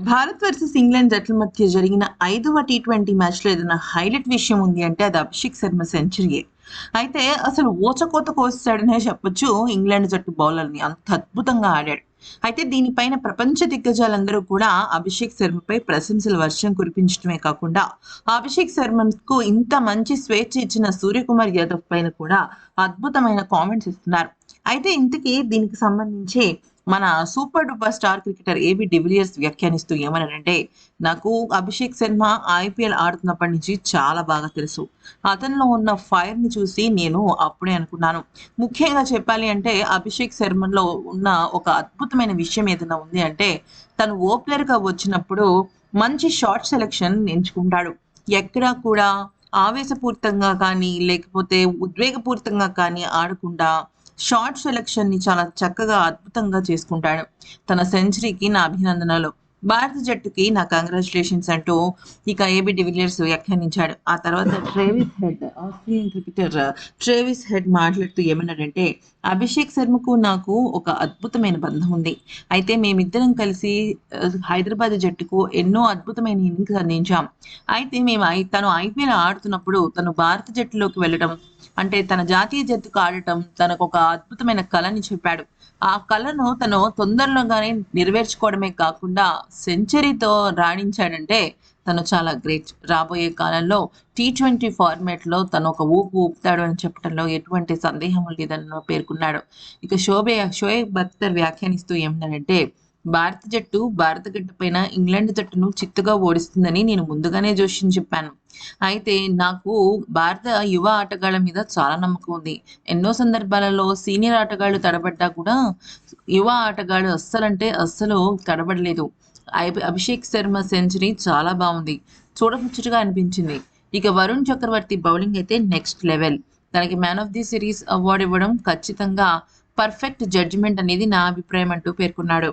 Bharat versus England జట్ల మధ్య జరిగిన 5వ టీ20 మ్యాచ్‌లో ఏదైనా హైలైట్ విషయం ఉంది అంటే అది అభిషేక్ శర్మ సెంచరీయే. అయితే అసలు ఊచకోత కోసేసాడనే చెప్పొచ్చు ఇంగ్లాండ్ జట్టు బౌలర్‌ని. అంత అద్భుతంగా ఆడాడు. అయితే దీనిపైన ప్రపంచ దిగ్గజాలందరూ కూడా అభిషేక్ శర్మపై ప్రశంసల వర్షం కురిపించడమే కాకుండా, అభిషేక్ శర్మకు ఇంత మంచి స్వేచ్ఛ ఇచ్చిన సూర్యకుమార్ యాదవ్ పైన కూడా అద్భుతమైన కామెంట్స్ ఇస్తున్నారు. అయితే ఇంతకీ దీనికి సంబంధించి మన super duper star cricketer AB de Villiers వ్యాఖ్యానిస్తూ ఏమన్నారంటే, "నాకు అభిషేక్ శర్మ ఐపీఎల్ ఆడుతున్నప్పటి నుంచి చాలా బాగా తెలుసు. అతనిలో ఉన్న ఫైర్‌ని చూసి నేను అప్పుడే అనుకున్నాను. ముఖ్యంగా చెప్పాలి అంటే అభిషేక్ శర్మలో ఉన్న ఒక అద్భుతమైన విషయం ఏదైనా ఉంది అంటే, తను ఓపెనర్‌గా వచ్చినప్పుడు మంచి షాట్ సెలక్షన్ ఎంచుకుంటాడు. ఎక్కడా కూడా ఆవేశపూరితంగా కానీ, లేకపోతే ఉద్వేగపూరితంగా కానీ ఆడకుండా షార్ట్ సెలక్షన్‌ని చాలా చక్కగా, అద్భుతంగా చేసుకుంటాడు. తన సెంచరీకి నా అభినందనలు. భారత జట్టుకి నా కంగ్రాచ్యులేషన్స్" అంటూ ఇక ఏబీ డివిలియర్స్ వ్యాఖ్యానించాడు. ఆ తర్వాత ఆస్ట్రేలియన్ క్రికెటర్ ట్రేవిస్ హెడ్ మాట్లాడుతూ ఏమన్నాడంటే, "అభిషేక్ శర్మకు నాకు ఒక అద్భుతమైన బంధం ఉంది. అయితే మేమిద్దరం కలిసి హైదరాబాద్ జట్టుకు ఎన్నో అద్భుతమైన ఇన్నింగ్స్ అందించాం. అయితే తను ఐపీఎల్ ఆడుతున్నప్పుడు తను భారత జట్టులోకి వెళ్ళడం అంటే తన జాతీయ జట్టుకు ఆడటం తనకొక అద్భుతమైన కలని చెప్పాడు. ఆ కలను తను తొందరలోగానే నెరవేర్చుకోవడమే కాకుండా సెంచరీతో రాణించాడంటే తను చాలా గ్రేట్. రాబోయే కాలంలో టీ20 ఫార్మాట్‌లో తను ఒక ఊపు ఊపుతాడు అని చెప్పడంలో ఎటువంటి సందేహం లేదని పేర్కొన్నాడు. ఇక షోయబ్ అఖ్తర్ వ్యాఖ్యానిస్తూ ఏమన్నాడంటే, "భారత జట్టు భారత గడ్డపైన ఇంగ్లాండ్ జట్టును చిత్తుగా ఓడిస్తుందని నేను ముందుగానే జోస్యం చెప్పాను. అయితే నాకు భారత యువ ఆటగాళ్ళ మీద చాలా నమ్మకం ఉంది. ఎన్నో సందర్భాలలో సీనియర్ ఆటగాళ్ళు తడబడ్డా కూడా యువ ఆటగాడు అస్సలంటే అస్సలు తడబడలేదు. అభిషేక్ శర్మ సెంచరీ చాలా బావుంది. చూడముచ్చటగా అనిపించింది. ఇక వరుణ్ చక్రవర్తి బౌలింగ్ అయితే నెక్స్ట్ లెవెల్. తనకి man of the series award ఇవ్వడం ఖచ్చితంగా పర్ఫెక్ట్ జడ్జిమెంట్ అనేది నా అభిప్రాయం" అంటూ పేర్కొన్నాడు.